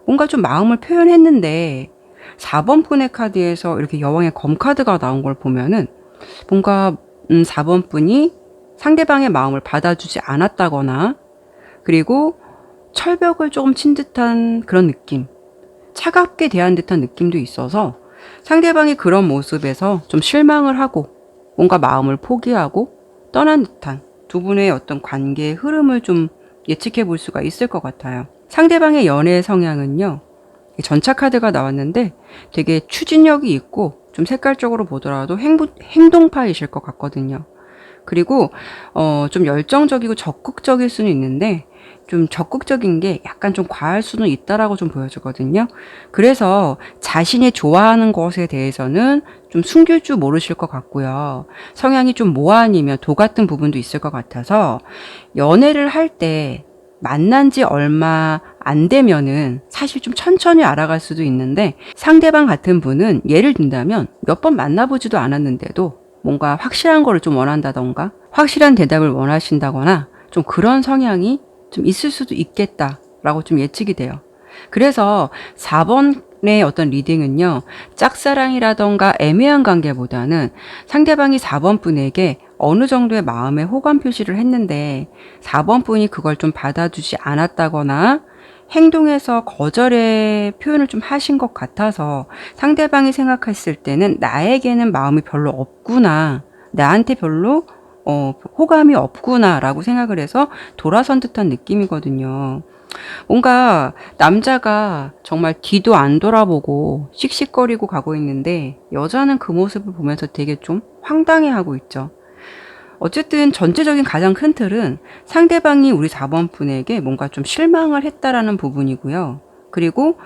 Speaker 1: 뭔가 좀 마음을 표현했는데, 4번 분의 카드에서 이렇게 여왕의 검 카드가 나온 걸 보면은, 뭔가, 4번 분이 상대방의 마음을 받아주지 않았다거나, 그리고 철벽을 조금 친 듯한 그런 느낌, 차갑게 대한 듯한 느낌도 있어서 상대방이 그런 모습에서 좀 실망을 하고 뭔가 마음을 포기하고 떠난 듯한 두 분의 어떤 관계의 흐름을 좀 예측해 볼 수가 있을 것 같아요. 상대방의 연애 성향은요, 전차 카드가 나왔는데 되게 추진력이 있고 좀 색깔적으로 보더라도 행동파이실 것 같거든요. 그리고 좀 열정적이고 적극적일 수는 있는데 좀 적극적인 게 약간 좀 과할 수는 있다라고 좀 보여지거든요. 그래서 자신이 좋아하는 것에 대해서는 좀 숨길 줄 모르실 것 같고요. 성향이 좀 모한이면 도 같은 부분도 있을 것 같아서 연애를 할 때 만난 지 얼마 안 되면은 사실 좀 천천히 알아갈 수도 있는데 상대방 같은 분은 예를 든다면 몇 번 만나보지도 않았는데도 뭔가 확실한 거를 좀 원한다던가 확실한 대답을 원하신다거나 좀 그런 성향이 좀 있을 수도 있겠다라고 좀 예측이 돼요. 그래서 4번의 어떤 리딩은요, 짝사랑이라던가 애매한 관계보다는 상대방이 4번 분에게 어느 정도의 마음의 호감 표시를 했는데 4번 분이 그걸 좀 받아주지 않았다거나 행동에서 거절의 표현을 좀 하신 것 같아서 상대방이 생각했을 때는 나에게는 마음이 별로 없구나, 나한테 별로 호감이 없구나라고 생각을 해서 돌아선 듯한 느낌이거든요. 뭔가 남자가 정말 뒤도 안 돌아보고 씩씩거리고 가고 있는데 여자는 그 모습을 보면서 되게 좀 황당해하고 있죠. 어쨌든 전체적인 가장 큰 틀은 상대방이 우리 4번 분에게 뭔가 좀 실망을 했다라는 부분이고요. 그리고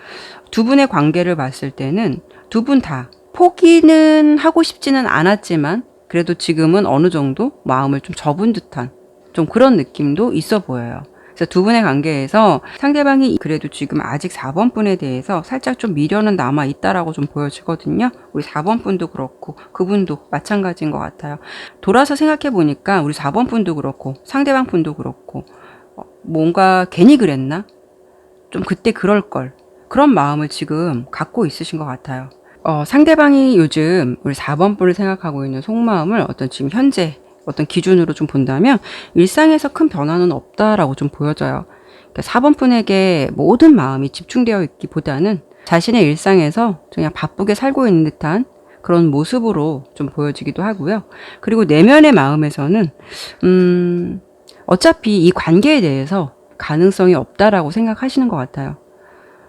Speaker 1: 두 분의 관계를 봤을 때는 두 분 다 포기는 하고 싶지는 않았지만 그래도 지금은 어느 정도 마음을 좀 접은 듯한 좀 그런 느낌도 있어 보여요. 그래서 두 분의 관계에서 상대방이 그래도 지금 아직 4번 분에 대해서 살짝 좀 미련은 남아 있다라고 좀 보여지거든요. 우리 4번 분도 그렇고 그분도 마찬가지인 것 같아요. 돌아서 생각해 보니까 우리 4번 분도 그렇고 상대방 분도 그렇고 뭔가 괜히 그랬나? 좀 그때 그럴 걸. 그런 마음을 지금 갖고 있으신 것 같아요. 상대방이 요즘 우리 4번 분을 생각하고 있는 속마음을 어떤 지금 현재 어떤 기준으로 좀 본다면 일상에서 큰 변화는 없다라고 좀 보여져요. 그러니까 4번 분에게 모든 마음이 집중되어 있기보다는 자신의 일상에서 그냥 바쁘게 살고 있는 듯한 그런 모습으로 좀 보여지기도 하고요. 그리고 내면의 마음에서는 어차피 이 관계에 대해서 가능성이 없다라고 생각하시는 것 같아요.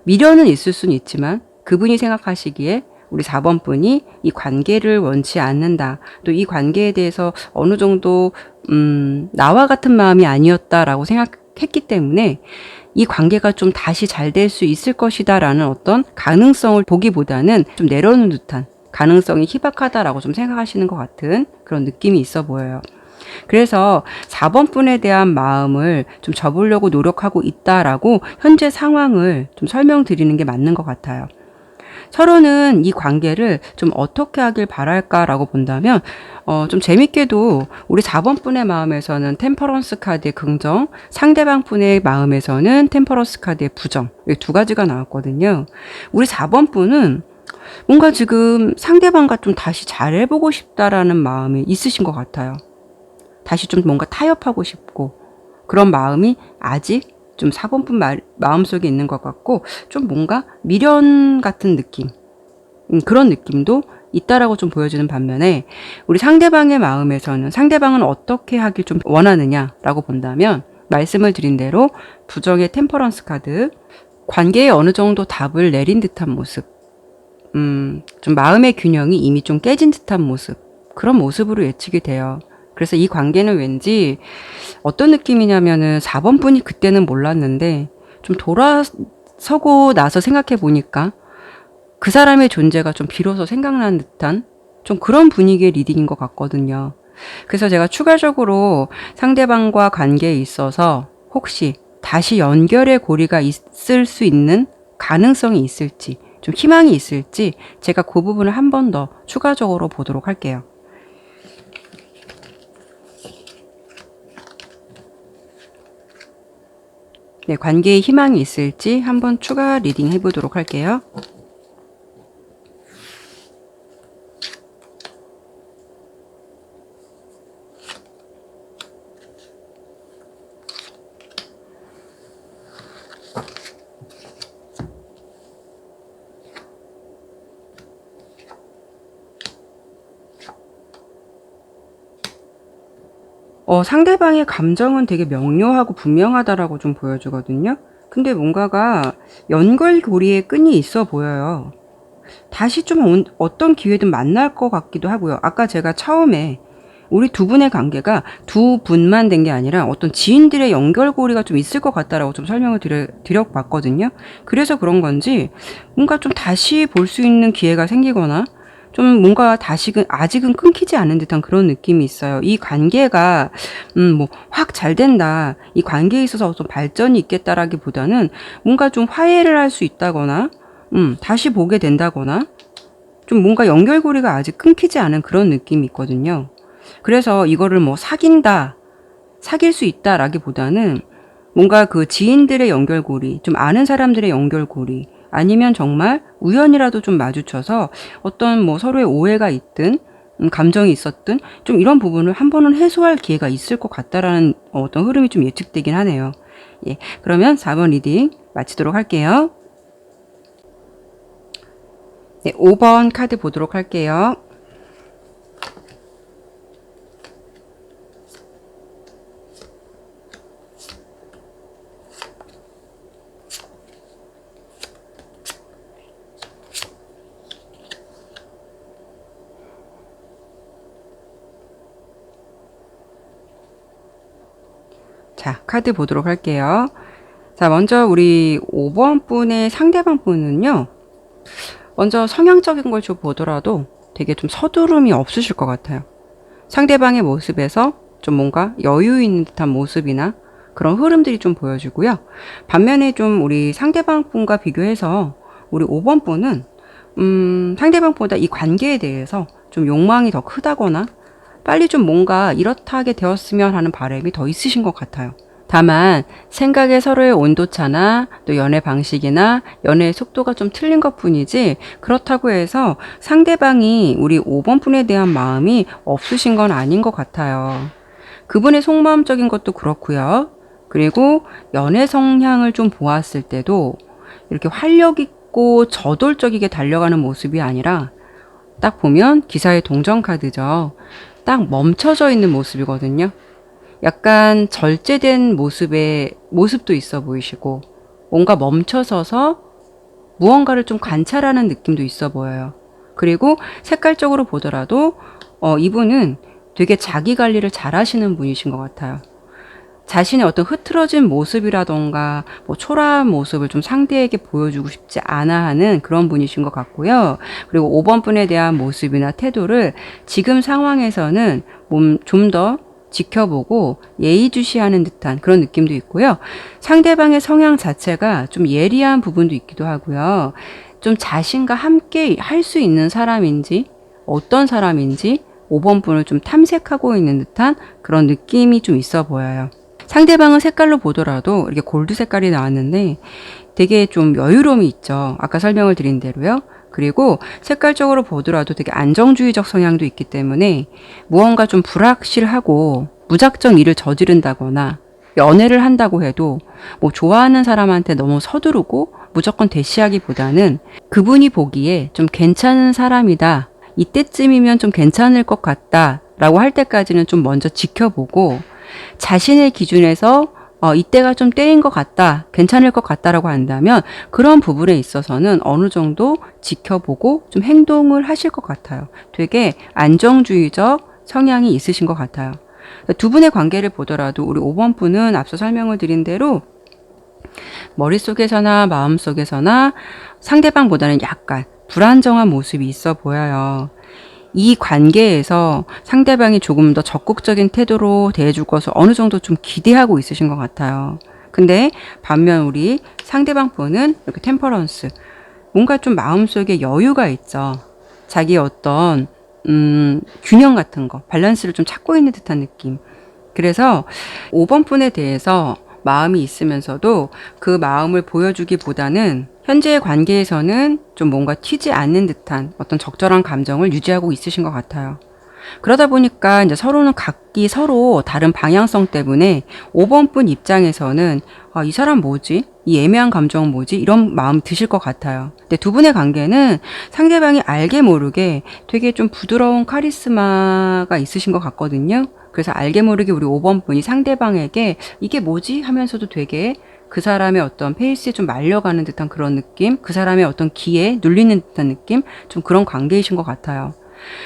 Speaker 1: 미련은 있을 수는 있지만 그분이 생각하시기에 우리 4번 분이 이 관계를 원치 않는다. 또 이 관계에 대해서 어느 정도 나와 같은 마음이 아니었다라고 생각했기 때문에 이 관계가 좀 다시 잘 될 수 있을 것이다라는 어떤 가능성을 보기보다는 좀 내려놓는 듯한 가능성이 희박하다라고 좀 생각하시는 것 같은 그런 느낌이 있어 보여요. 그래서 4번 분에 대한 마음을 좀 접으려고 노력하고 있다라고 현재 상황을 좀 설명드리는 게 맞는 것 같아요. 서로는 이 관계를 좀 어떻게 하길 바랄까라고 본다면 좀 재밌게도 우리 4번 분의 마음에서는 템퍼런스 카드의 긍정, 상대방 분의 마음에서는 템퍼런스 카드의 부정, 이 두 가지가 나왔거든요. 우리 4번 분은 뭔가 지금 상대방과 좀 다시 잘해보고 싶다라는 마음이 있으신 것 같아요. 다시 좀 뭔가 타협하고 싶고 그런 마음이 아직 좀 4번 분 마음속에 있는 것 같고 좀 뭔가 미련 같은 느낌, 그런 느낌도 있다라고 좀 보여지는 반면에 우리 상대방의 마음에서는 상대방은 어떻게 하길 좀 원하느냐라고 본다면 말씀을 드린 대로 부정의 템퍼런스 카드, 관계에 어느 정도 답을 내린 듯한 모습, 좀 마음의 균형이 이미 좀 깨진 듯한 모습, 그런 모습으로 예측이 돼요. 그래서 이 관계는 왠지 어떤 느낌이냐면은 4번 분이 그때는 몰랐는데 좀 돌아서고 나서 생각해 보니까 그 사람의 존재가 좀 비로소 생각나는 듯한 좀 그런 분위기의 리딩인 것 같거든요. 그래서 제가 추가적으로 상대방과 관계에 있어서 혹시 다시 연결의 고리가 있을 수 있는 가능성이 있을지 좀 희망이 있을지 제가 그 부분을 한 번 더 추가적으로 보도록 할게요. 네, 관계에 희망이 있을지 한번 추가 리딩 해보도록 할게요. 상대방의 감정은 되게 명료하고 분명하다라고 좀 보여주거든요. 근데 뭔가가 연결고리에 끈이 있어 보여요. 다시 좀 어떤 기회든 만날 것 같기도 하고요. 아까 제가 처음에 우리 두 분의 관계가 두 분만 된 게 아니라 어떤 지인들의 연결고리가 좀 있을 것 같다라고 좀 설명을 드려봤거든요. 그래서 그런 건지 뭔가 좀 다시 볼 수 있는 기회가 생기거나 좀 뭔가 다시금 아직은 끊기지 않은 듯한 그런 느낌이 있어요. 이 관계가 뭐 확 잘 된다, 이 관계에 있어서 어떤 발전이 있겠다라기보다는 뭔가 좀 화해를 할 수 있다거나 다시 보게 된다거나 좀 뭔가 연결고리가 아직 끊기지 않은 그런 느낌이 있거든요. 그래서 이거를 뭐 사귄다, 사귈 수 있다라기보다는 뭔가 그 지인들의 연결고리, 좀 아는 사람들의 연결고리, 아니면 정말 우연이라도 좀 마주쳐서 어떤 뭐 서로의 오해가 있든 감정이 있었든 좀 이런 부분을 한 번은 해소할 기회가 있을 것 같다라는 어떤 흐름이 좀 예측되긴 하네요. 예, 그러면 4번 리딩 마치도록 할게요. 네, 5번 카드 보도록 할게요. 자, 카드 보도록 할게요. 자, 먼저 우리 5번 분의 상대방 분은요. 먼저 성향적인 걸 좀 보더라도 되게 좀 서두름이 없으실 것 같아요. 상대방의 모습에서 좀 뭔가 여유 있는 듯한 모습이나 그런 흐름들이 좀 보여지고요. 반면에 좀 우리 상대방 분과 비교해서 우리 5번 분은 상대방보다 이 관계에 대해서 좀 욕망이 더 크다거나 빨리 좀 뭔가 이렇다 하게 되었으면 하는 바람이 더 있으신 것 같아요. 다만 생각의 서로의 온도차나 또 연애 방식이나 연애의 속도가 좀 틀린 것 뿐이지 그렇다고 해서 상대방이 우리 5번 분에 대한 마음이 없으신 건 아닌 것 같아요. 그분의 속마음적인 것도 그렇고요. 그리고 연애 성향을 좀 보았을 때도 이렇게 활력 있고 저돌적이게 달려가는 모습이 아니라 딱 보면 기사의 동전 카드죠. 딱 멈춰져 있는 모습이거든요. 약간 절제된 모습도 있어 보이시고 뭔가 멈춰서서 무언가를 좀 관찰하는 느낌도 있어 보여요. 그리고 색깔적으로 보더라도 이분은 되게 자기 관리를 잘 하시는 분이신 것 같아요. 자신의 어떤 흐트러진 모습이라던가 뭐 초라한 모습을 좀 상대에게 보여주고 싶지 않아 하는 그런 분이신 것 같고요. 그리고 5번 분에 대한 모습이나 태도를 지금 상황에서는 좀 더 지켜보고 예의주시하는 듯한 그런 느낌도 있고요. 상대방의 성향 자체가 좀 예리한 부분도 있기도 하고요. 좀 자신과 함께 할 수 있는 사람인지 어떤 사람인지 5번 분을 좀 탐색하고 있는 듯한 그런 느낌이 좀 있어 보여요. 상대방은 색깔로 보더라도 이렇게 골드 색깔이 나왔는데 되게 좀 여유로움이 있죠. 아까 설명을 드린 대로요. 그리고 색깔적으로 보더라도 되게 안정주의적 성향도 있기 때문에 무언가 좀 불확실하고 무작정 일을 저지른다거나 연애를 한다고 해도 뭐 좋아하는 사람한테 너무 서두르고 무조건 대시하기보다는 그분이 보기에 좀 괜찮은 사람이다. 이때쯤이면 좀 괜찮을 것 같다. 라고 할 때까지는 좀 먼저 지켜보고 자신의 기준에서 이때가 좀 때인 것 같다, 괜찮을 것 같다라고 한다면 그런 부분에 있어서는 어느 정도 지켜보고 좀 행동을 하실 것 같아요. 되게 안정주의적 성향이 있으신 것 같아요. 두 분의 관계를 보더라도 우리 5번 분은 앞서 설명을 드린 대로 머릿속에서나 마음속에서나 상대방보다는 약간 불안정한 모습이 있어 보여요. 이 관계에서 상대방이 조금 더 적극적인 태도로 대해줄 것을 어느 정도 좀 기대하고 있으신 것 같아요. 근데 반면 우리 상대방 분은 이렇게 템퍼런스, 뭔가 좀 마음속에 여유가 있죠. 자기의 어떤 균형 같은 거, 밸런스를 좀 찾고 있는 듯한 느낌. 그래서 5번 분에 대해서 마음이 있으면서도 그 마음을 보여주기보다는 현재의 관계에서는 좀 뭔가 튀지 않는 듯한 어떤 적절한 감정을 유지하고 있으신 것 같아요. 그러다 보니까 이제 서로는 각기 서로 다른 방향성 때문에 5번 분 입장에서는 아, 이 사람 뭐지? 이 애매한 감정은 뭐지? 이런 마음 드실 것 같아요. 근데 두 분의 관계는 상대방이 알게 모르게 되게 좀 부드러운 카리스마가 있으신 것 같거든요. 그래서 알게 모르게 우리 5번 분이 상대방에게 이게 뭐지? 하면서도 되게 그 사람의 어떤 페이스에 좀 말려가는 듯한 그런 느낌, 그 사람의 어떤 기에 눌리는 듯한 느낌, 좀 그런 관계이신 것 같아요.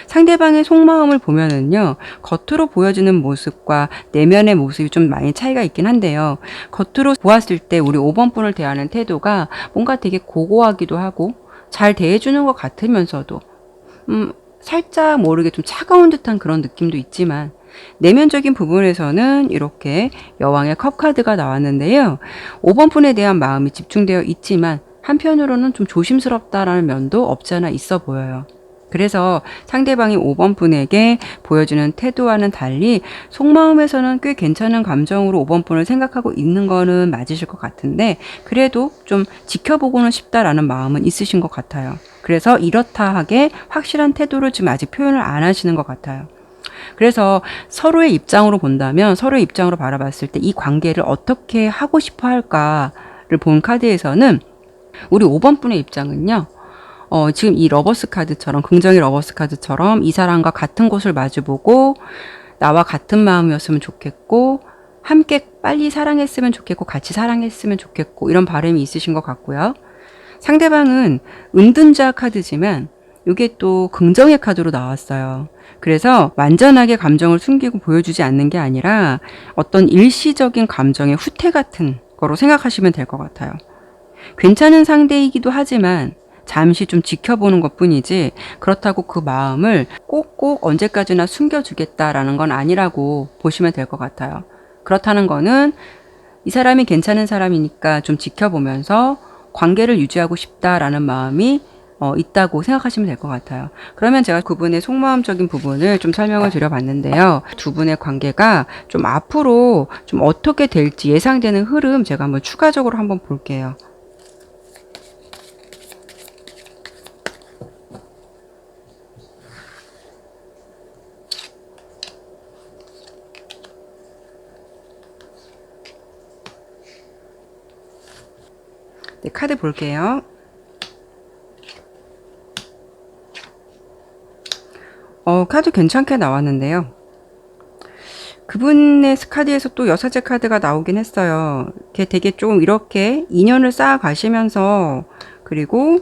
Speaker 1: 상대방의 속마음을 보면은요, 겉으로 보여지는 모습과 내면의 모습이 좀 많이 차이가 있긴 한데요. 겉으로 보았을 때 우리 5번 분을 대하는 태도가 뭔가 되게 고고하기도 하고, 잘 대해주는 것 같으면서도, 살짝 모르게 좀 차가운 듯한 그런 느낌도 있지만, 내면적인 부분에서는 이렇게 여왕의 컵 카드가 나왔는데요. 5번 분에 대한 마음이 집중되어 있지만, 한편으로는 좀 조심스럽다라는 면도 없지 않아 있어 보여요. 그래서 상대방이 5번 분에게 보여주는 태도와는 달리 속마음에서는 꽤 괜찮은 감정으로 5번 분을 생각하고 있는 거는 맞으실 것 같은데 그래도 좀 지켜보고는 싶다라는 마음은 있으신 것 같아요. 그래서 이렇다 하게 확실한 태도를 지금 아직 표현을 안 하시는 것 같아요. 그래서 서로의 입장으로 본다면 서로의 입장으로 바라봤을 때 이 관계를 어떻게 하고 싶어 할까를 본 카드에서는 우리 5번 분의 입장은요. 지금 이 러버스 카드처럼 긍정의 러버스 카드처럼 이 사람과 같은 곳을 마주보고 나와 같은 마음이었으면 좋겠고 함께 빨리 사랑했으면 좋겠고 같이 사랑했으면 좋겠고 이런 바람이 있으신 것 같고요. 상대방은 은둔자 카드지만 이게 또 긍정의 카드로 나왔어요. 그래서 완전하게 감정을 숨기고 보여주지 않는 게 아니라 어떤 일시적인 감정의 후퇴 같은 거로 생각하시면 될 것 같아요. 괜찮은 상대이기도 하지만 잠시 좀 지켜보는 것 뿐이지 그렇다고 그 마음을 꼭꼭 언제까지나 숨겨주겠다라는 건 아니라고 보시면 될 것 같아요. 그렇다는 거는 이 사람이 괜찮은 사람이니까 좀 지켜보면서 관계를 유지하고 싶다라는 마음이 있다고 생각하시면 될 것 같아요. 그러면 제가 그분의 속마음적인 부분을 좀 설명을 드려봤는데요. 두 분의 관계가 좀 앞으로 좀 어떻게 될지 예상되는 흐름 제가 한번 추가적으로 한번 볼게요. 네, 카드 볼게요. 카드 괜찮게 나왔는데요. 그분의 카드에서 또 여사제 카드가 나오긴 했어요. 되게 좀 이렇게 인연을 쌓아 가시면서 그리고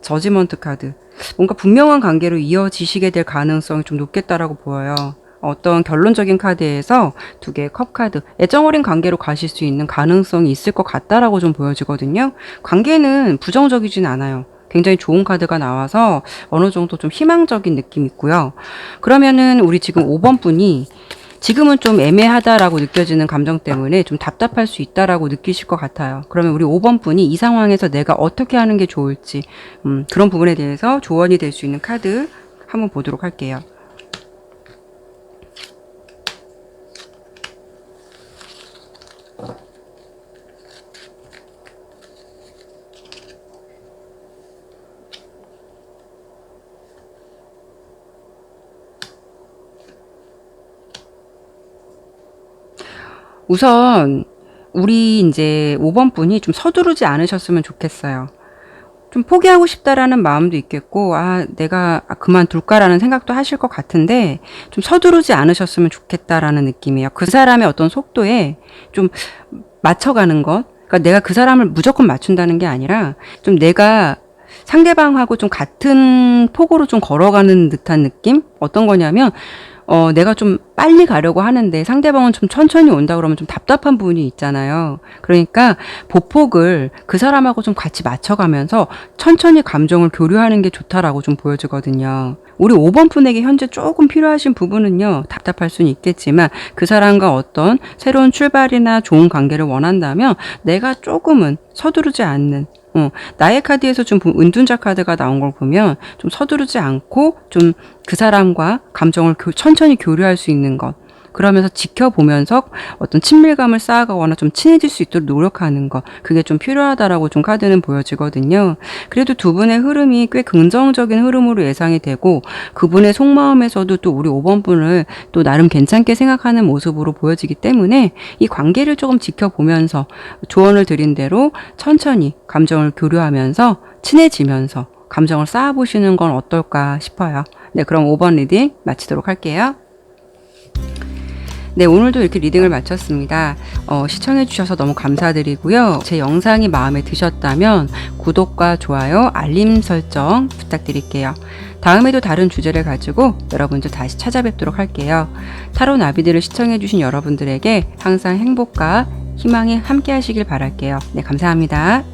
Speaker 1: 저지먼트 카드. 뭔가 분명한 관계로 이어지시게 될 가능성이 좀 높겠다라고 보여요. 어떤 결론적인 카드에서 두 개의 컵 카드, 애정 어린 관계로 가실 수 있는 가능성이 있을 것 같다라고 좀 보여지거든요. 관계는 부정적이진 않아요. 굉장히 좋은 카드가 나와서 어느 정도 좀 희망적인 느낌이 있고요. 그러면은 우리 지금 5번 분이 지금은 좀 애매하다라고 느껴지는 감정 때문에 좀 답답할 수 있다라고 느끼실 것 같아요. 그러면 우리 5번 분이 이 상황에서 내가 어떻게 하는 게 좋을지 그런 부분에 대해서 조언이 될 수 있는 카드 한번 보도록 할게요. 우선 우리 이제 5번 분이 좀 서두르지 않으셨으면 좋겠어요. 좀 포기하고 싶다라는 마음도 있겠고, 아, 내가 그만둘까라는 생각도 하실 것 같은데, 좀 서두르지 않으셨으면 좋겠다라는 느낌이에요. 그 사람의 어떤 속도에 좀 맞춰가는 것. 그러니까 내가 그 사람을 무조건 맞춘다는 게 아니라, 좀 내가 상대방하고 좀 같은 폭으로 좀 걸어가는 듯한 느낌? 어떤 거냐면, 내가 좀 빨리 가려고 하는데 상대방은 좀 천천히 온다 그러면 좀 답답한 부분이 있잖아요. 그러니까 보폭을 그 사람하고 좀 같이 맞춰가면서 천천히 감정을 교류하는 게 좋다라고 좀 보여주거든요. 우리 5번 분에게 현재 조금 필요하신 부분은요, 답답할 수는 있겠지만 그 사람과 어떤 새로운 출발이나 좋은 관계를 원한다면 내가 조금은 서두르지 않는 나의 카드에서 좀 은둔자 카드가 나온 걸 보면 좀 서두르지 않고 좀 그 사람과 감정을 천천히 교류할 수 있는 것. 그러면서 지켜보면서 어떤 친밀감을 쌓아가거나 좀 친해질 수 있도록 노력하는 것. 그게 좀 필요하다라고 좀 카드는 보여지거든요. 그래도 두 분의 흐름이 꽤 긍정적인 흐름으로 예상이 되고 그분의 속마음에서도 또 우리 5번 분을 또 나름 괜찮게 생각하는 모습으로 보여지기 때문에 이 관계를 조금 지켜보면서 조언을 드린 대로 천천히 감정을 교류하면서 친해지면서 감정을 쌓아보시는 건 어떨까 싶어요. 네, 그럼 5번 리딩 마치도록 할게요. 네, 오늘도 이렇게 리딩을 마쳤습니다. 시청해주셔서 너무 감사드리고요. 제 영상이 마음에 드셨다면 구독과 좋아요, 알림 설정 부탁드릴게요. 다음에도 다른 주제를 가지고 여러분들 다시 찾아뵙도록 할게요. 타로 나비들을 시청해주신 여러분들에게 항상 행복과 희망이 함께 하시길 바랄게요. 네, 감사합니다.